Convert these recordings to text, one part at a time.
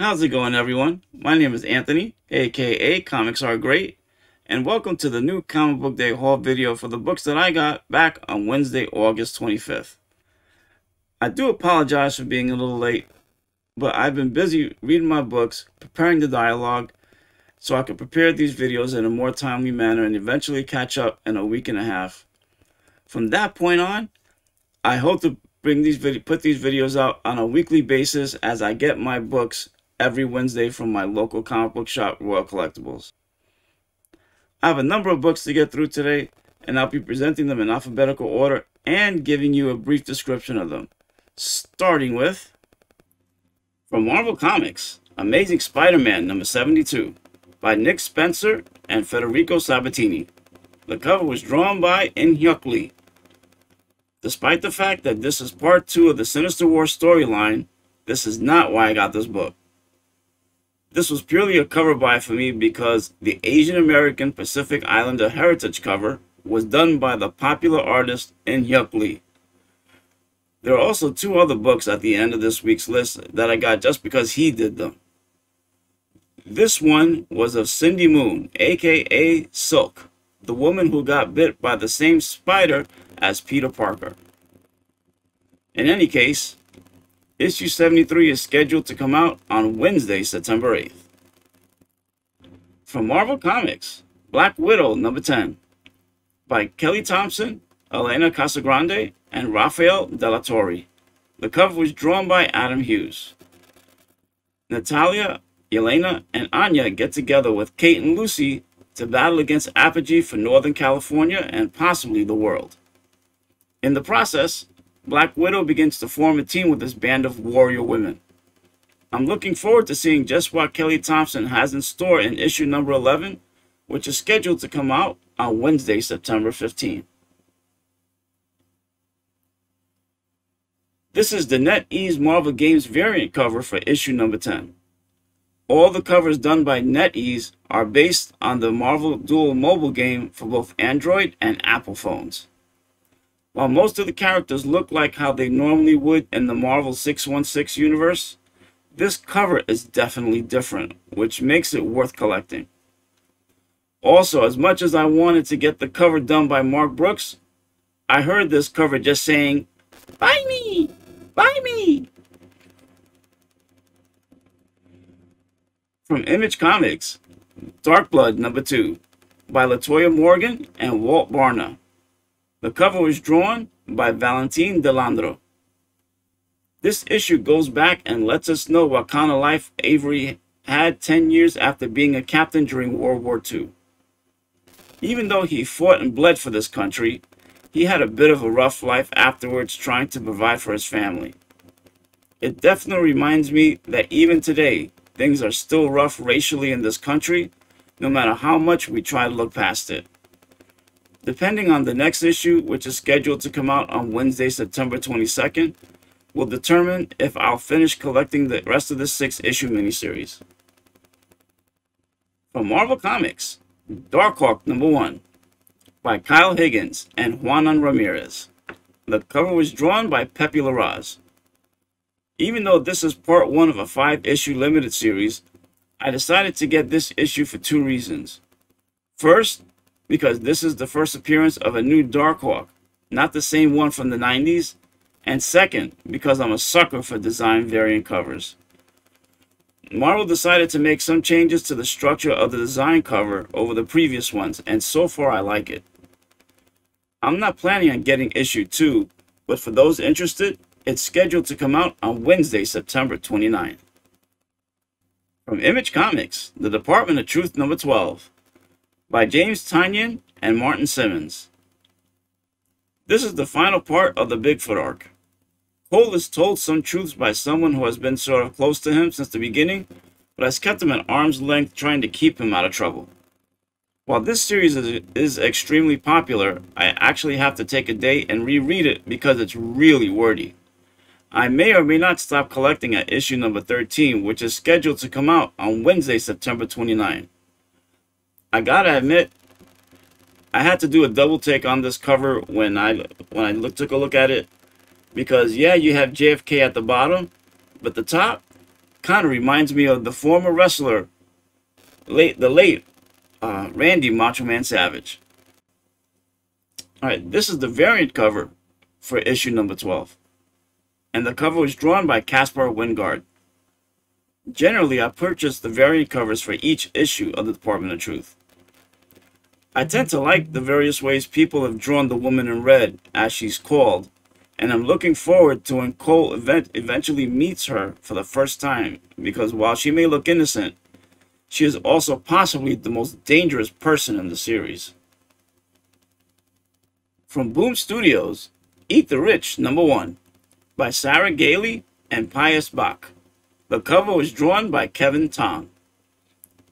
How's it going, everyone? My name is Anthony, aka ComicsRGreat, and welcome to the new Comic Book Day haul video for the books that I got back on Wednesday, August 25th. I do apologize for being a little late, but I've been busy reading my books, preparing the dialogue, so I could prepare these videos in a more timely manner and eventually catch up in a week and a half. From that point on, I hope to put these videos out on a weekly basis as I get my books every Wednesday from my local comic book shop, Royal Collectibles. I have a number of books to get through today, and I'll be presenting them in alphabetical order and giving you a brief description of them. Starting with, from Marvel Comics, Amazing Spider-Man number 72 by Nick Spencer and Federico Sabatini. The cover was drawn by nywarriors. Despite the fact that this is part 2 of the Sinister War storyline, this is not why I got this book. This was purely a cover buy for me because the Asian American Pacific Islander Heritage cover was done by the popular artist nywarriors. There are also 2 other books at the end of this week's list that I got just because he did them. This one was of Cindy Moon, aka Silk, the woman who got bit by the same spider as Peter Parker. In any case, issue 73 is scheduled to come out on Wednesday, September 8th. From Marvel Comics, Black Widow number 10 by Kelly Thompson, Elena Casagrande, and Rafael Della Torre. The cover was drawn by Adam Hughes. Natalia, Elena, and Anya get together with Kate and Lucy to battle against Apogee for Northern California and possibly the world. In the process, Black Widow begins to form a team with this band of warrior women. I'm looking forward to seeing just what Kelly Thompson has in store in issue number 11, which is scheduled to come out on Wednesday, September 15th. This is the NetEase Marvel Games variant cover for issue number 10. All the covers done by NetEase are based on the Marvel Dual mobile game for both Android and Apple phones. While most of the characters look like how they normally would in the Marvel 616 universe, this cover is definitely different, which makes it worth collecting. Also, as much as I wanted to get the cover done by Mark Brooks, I heard this cover just saying, "Buy me! Buy me!" From Image Comics, Dark Blood number 2 by Latoya Morgan and Walt Barna. The cover was drawn by Valentin Delandro. This issue goes back and lets us know what kind of life Avery had 10 years after being a captain during World War II. Even though he fought and bled for this country, he had a bit of a rough life afterwards trying to provide for his family. It definitely reminds me that even today, things are still rough racially in this country, no matter how much we try to look past it. Depending on the next issue, which is scheduled to come out on Wednesday, September 22nd, will determine if I'll finish collecting the rest of the 6-issue miniseries. From Marvel Comics, Darkhawk number 1 by Kyle Higgins and Juanan Ramirez. The cover was drawn by Pepe Larraz. Even though this is part 1 of a 5-issue limited series, I decided to get this issue for 2 reasons. First, because this is the first appearance of a new Darkhawk, not the same one from the 90s, and second, because I'm a sucker for design variant covers. Marvel decided to make some changes to the structure of the design cover over the previous ones, and so far I like it. I'm not planning on getting issue 2, but for those interested, it's scheduled to come out on Wednesday, September 29th. From Image Comics, The Department of Truth number 12 by James Tynion and Martin Simmons. This is the final part of the Bigfoot arc. Cole is told some truths by someone who has been sort of close to him since the beginning, but has kept him at arm's length trying to keep him out of trouble. While this series is extremely popular, I actually have to take a day and reread it because it's really wordy. I may or may not stop collecting at issue number 13, which is scheduled to come out on Wednesday, September 29th. I gotta admit, I had to do a double take on this cover when I took a look at it, because yeah, you have JFK at the bottom, but the top, kind of reminds me of the former wrestler, the late Randy Macho Man Savage. Alright, this is the variant cover for issue number 12. And the cover was drawn by Caspar Wingard. Generally, I purchase the variant covers for each issue of the Department of Truth. I tend to like the various ways people have drawn the woman in red, as she's called, and I'm looking forward to when Cole eventually meets her for the first time, because while she may look innocent, she is also possibly the most dangerous person in the series. From Boom Studios, Eat the Rich #1 by Sarah Gailey and Pius Bach. The cover was drawn by Kevin Tong.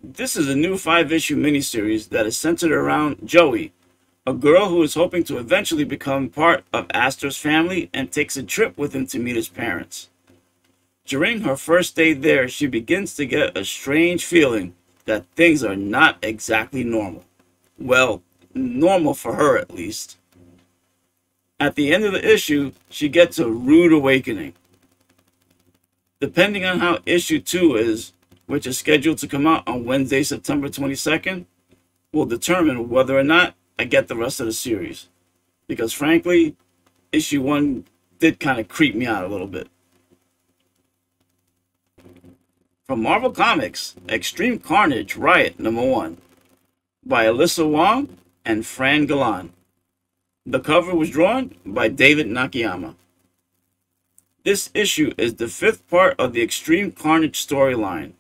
This is a new 5-issue miniseries that is centered around Joey, a girl who is hoping to eventually become part of Astor's family and takes a trip with him to meet his parents. During her first day there, she begins to get a strange feeling that things are not exactly normal. Well, normal for her at least. At the end of the issue, she gets a rude awakening. Depending on how issue 2 is, which is scheduled to come out on Wednesday, September 22nd, will determine whether or not I get the rest of the series. Because frankly, issue 1 did kind of creep me out a little bit. From Marvel Comics, Extreme Carnage Riot #1 by Alyssa Wong and Fran Galan. The cover was drawn by David Nakayama. This issue is the 5th part of the Extreme Carnage storyline.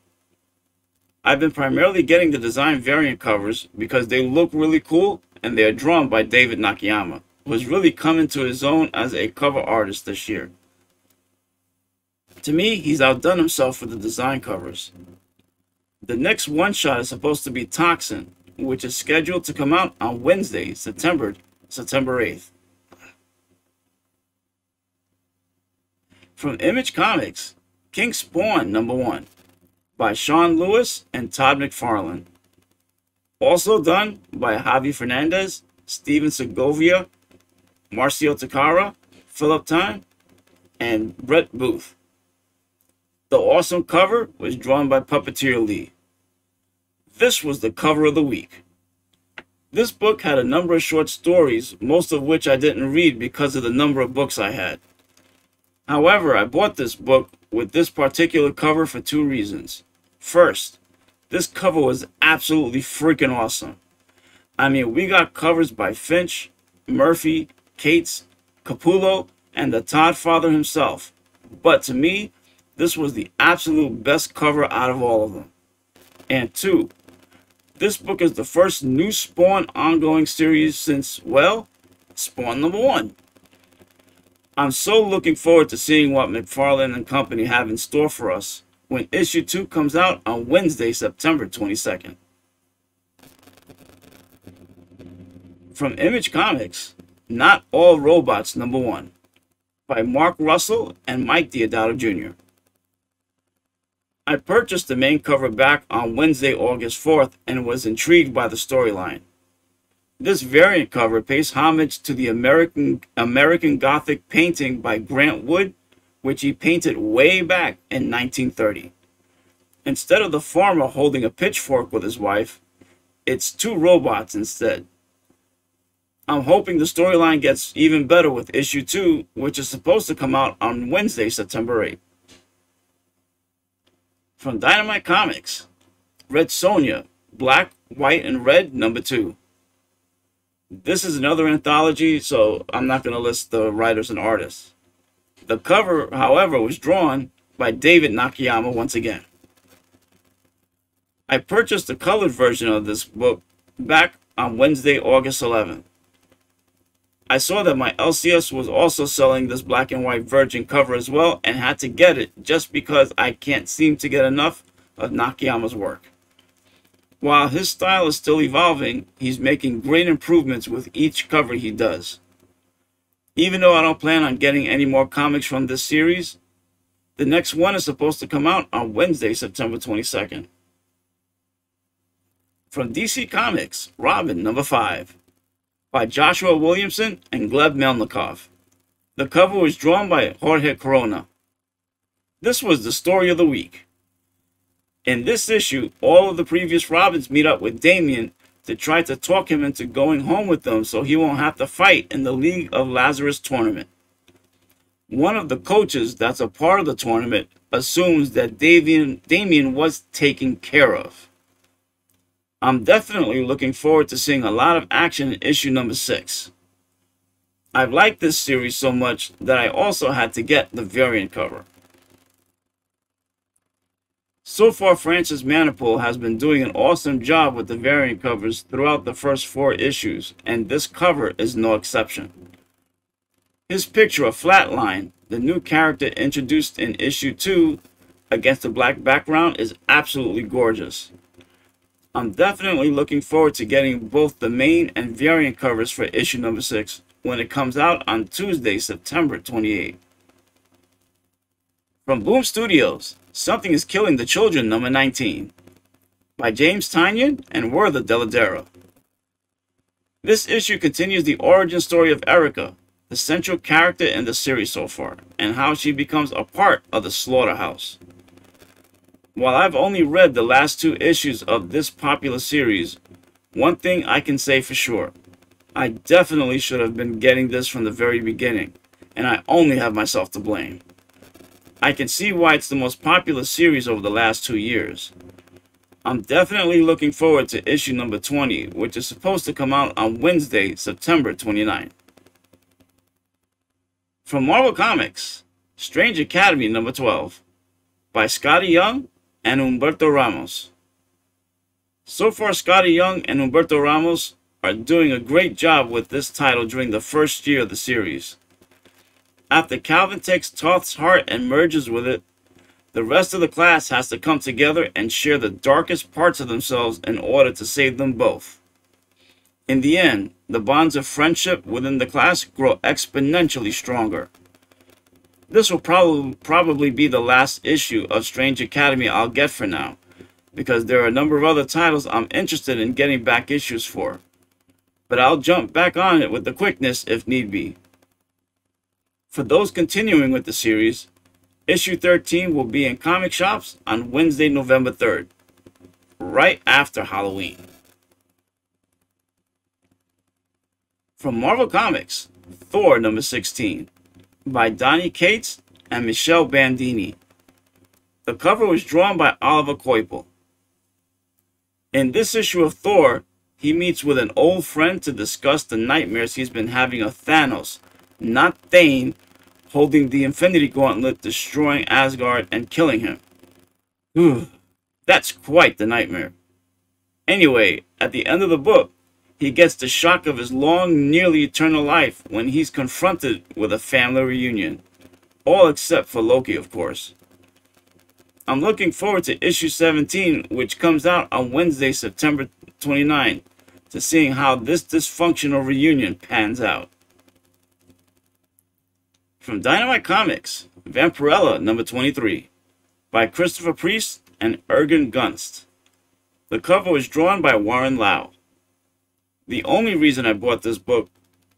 I've been primarily getting the design variant covers because they look really cool and they are drawn by David Nakayama, who has really come into his own as a cover artist this year. To me, he's outdone himself with the design covers. The next one-shot is supposed to be Toxin, which is scheduled to come out on Wednesday, September 8th. From Image Comics, King Spawn #1 by Sean Lewis and Todd McFarlane. Also done by Javi Fernandez, Steven Segovia, Marcio Takara, Philip Time, and Brett Booth. The awesome cover was drawn by Puppeteer Lee. This was the cover of the week. This book had a number of short stories, most of which I didn't read because of the number of books I had. However, I bought this book with this particular cover for 2 reasons. First, this cover was absolutely freaking awesome. I mean, we got covers by Finch, Murphy, Cates, Capullo, and the Todd father himself. But to me, this was the absolute best cover out of all of them. And 2, this book is the first new Spawn ongoing series since, well, Spawn #1. I'm so looking forward to seeing what McFarlane and company have in store for us when issue 2 comes out on Wednesday, September 22nd. From Image Comics, Not All Robots #1 by Mark Russell and Mike Deodato Jr. I purchased the main cover back on Wednesday, August 4th, and was intrigued by the storyline. This variant cover pays homage to the American Gothic painting by Grant Wood, which he painted way back in 1930. Instead of the farmer holding a pitchfork with his wife, it's 2 robots instead. I'm hoping the storyline gets even better with issue 2, which is supposed to come out on Wednesday, September 8th. From Dynamite Comics, Red Sonja, Black, White, and Red #2. This is another anthology, so I'm not going to list the writers and artists. The cover, however, was drawn by David Nakayama once again. I purchased the colored version of this book back on Wednesday, August 11th. I saw that my LCS was also selling this black and white virgin cover as well and had to get it just because I can't seem to get enough of Nakayama's work. While his style is still evolving, he's making great improvements with each cover he does. Even though I don't plan on getting any more comics from this series, the next one is supposed to come out on Wednesday, September 22nd. From DC Comics, Robin #5 by Joshua Williamson and Gleb Melnikov. The cover was drawn by Jorge Corona. This was the story of the week. In this issue, all of the previous Robins meet up with Damian to try to talk him into going home with them so he won't have to fight in the League of Lazarus tournament. One of the coaches that's a part of the tournament assumes that Damian was taken care of. I'm definitely looking forward to seeing a lot of action in issue number 6. I've liked this series so much that I also had to get the variant cover. So far, Francis Manapul has been doing an awesome job with the variant covers throughout the first 4 issues, and this cover is no exception. His picture of Flatline, the new character introduced in issue 2 against a black background, is absolutely gorgeous. I'm definitely looking forward to getting both the main and variant covers for issue number 6 when it comes out on Tuesday, September 28th. From Boom Studios, Something is Killing the Children number 19 by James Tynion and Werther Dell'Edera. This issue continues the origin story of Erica, the central character in the series so far, and how she becomes a part of the Slaughterhouse. While I've only read the last 2 issues of this popular series, one thing I can say for sure: I definitely should have been getting this from the very beginning, and I only have myself to blame. I can see why it's the most popular series over the last 2 years. I'm definitely looking forward to issue number 20, which is supposed to come out on Wednesday, September 29th. From Marvel Comics, Strange Academy number 12 by Scotty Young and Humberto Ramos. So far, Scotty Young and Humberto Ramos are doing a great job with this title during the first year of the series. After Calvin takes Toth's heart and merges with it, the rest of the class has to come together and share the darkest parts of themselves in order to save them both. In the end, the bonds of friendship within the class grow exponentially stronger. This will probably be the last issue of Strange Academy I'll get for now, because there are a number of other titles I'm interested in getting back issues for. But I'll jump back on it with the quickness if need be. For those continuing with the series, issue 13 will be in comic shops on Wednesday, November 3rd, right after Halloween. From Marvel Comics, Thor number 16 by Donny Cates and Michelle Bandini. The cover was drawn by Oliver Coipel. In this issue of Thor, he meets with an old friend to discuss the nightmares he's been having of Thanos, not Thane, holding the Infinity Gauntlet, destroying Asgard and killing him. Whew, that's quite the nightmare. Anyway, at the end of the book, he gets the shock of his long, nearly eternal life when he's confronted with a family reunion. All except for Loki, of course. I'm looking forward to issue 17, which comes out on Wednesday, September 29th, to seeing how this dysfunctional reunion pans out. From Dynamite Comics, Vampirella number 23 by Christopher Priest and Ergen Gunst. The cover was drawn by Warren Lau. The only reason I bought this book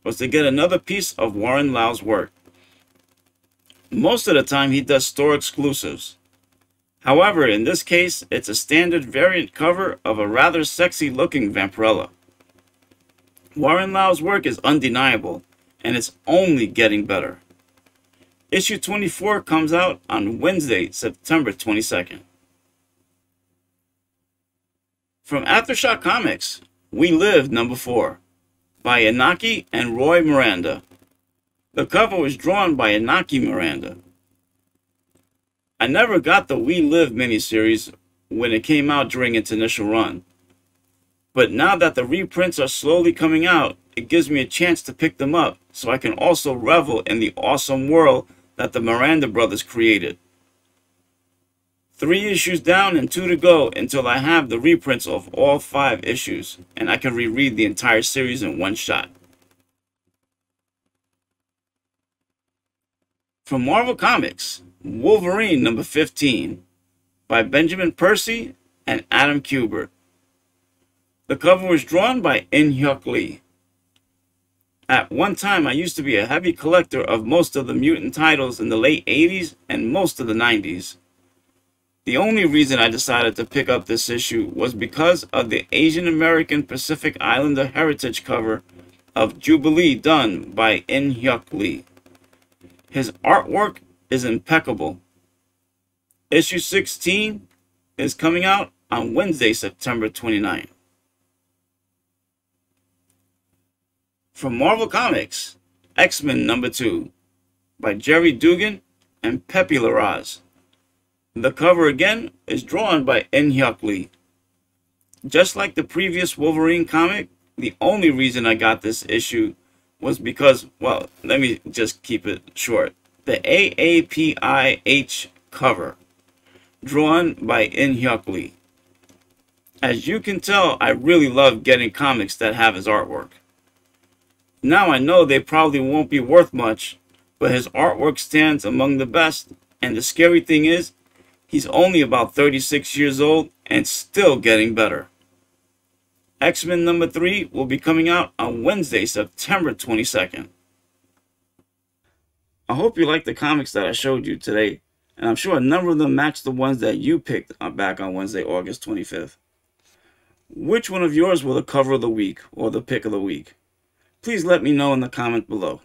was to get another piece of Warren Lau's work. Most of the time he does store exclusives. However, in this case, it's a standard variant cover of a rather sexy looking Vampirella. Warren Lau's work is undeniable, and it's only getting better. Issue 24 comes out on Wednesday, September 22nd. From Aftershock Comics, We Live number 4 by Inaki and Roy Miranda. The cover was drawn by Inaki Miranda. I never got the We Live miniseries when it came out during its initial run. But now that the reprints are slowly coming out, it gives me a chance to pick them up so I can also revel in the awesome world that the Miranda brothers created. 3 issues down and 2 to go until I have the reprints of all 5 issues, and I can reread the entire series in one shot. From Marvel Comics, Wolverine number 15 by Benjamin Percy and Adam Kubert. The cover was drawn by In-Hyuk Lee. At one time, I used to be a heavy collector of most of the mutant titles in the late 80s and most of the 90s. The only reason I decided to pick up this issue was because of the Asian American Pacific Islander Heritage cover of Jubilee done by In-hyuk Lee. His artwork is impeccable. Issue 16 is coming out on Wednesday, September 29th. From Marvel Comics, X-Men #2 by Jerry Dugan and Pepe Larraz. The cover again is drawn by In-hyuk Lee. Just like the previous Wolverine comic, the only reason I got this issue was because, well, let me just keep it short. The AAPIH cover, drawn by In-hyuk Lee. As you can tell, I really love getting comics that have his artwork. Now I know they probably won't be worth much, but his artwork stands among the best, and the scary thing is, he's only about 36 years old and still getting better. X-Men #3 will be coming out on Wednesday, September 22nd. I hope you liked the comics that I showed you today, and I'm sure a number of them match the ones that you picked back on Wednesday, August 25th. Which one of yours were the cover of the week or the pick of the week? Please let me know in the comment below.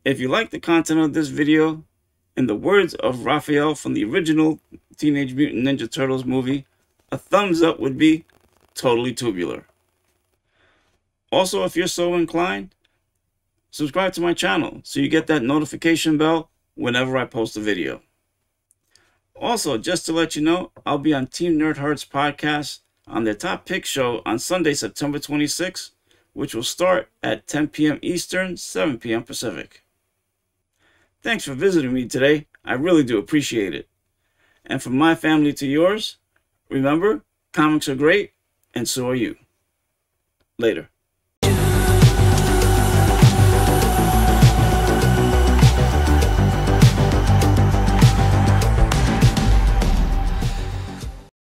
If you like the content of this video, in the words of Raphael from the original Teenage Mutant Ninja Turtles movie, a thumbs up would be totally tubular. Also, if you're so inclined, subscribe to my channel so you get that notification bell whenever I post a video. Also, just to let you know, I'll be on Team Nerd Herd's podcast on their Top Pick show on Sunday, September 26th, which will start at 10 p.m. Eastern, 7 p.m. Pacific. Thanks for visiting me today. I really do appreciate it. And from my family to yours, remember, comics are great, and so are you. Later.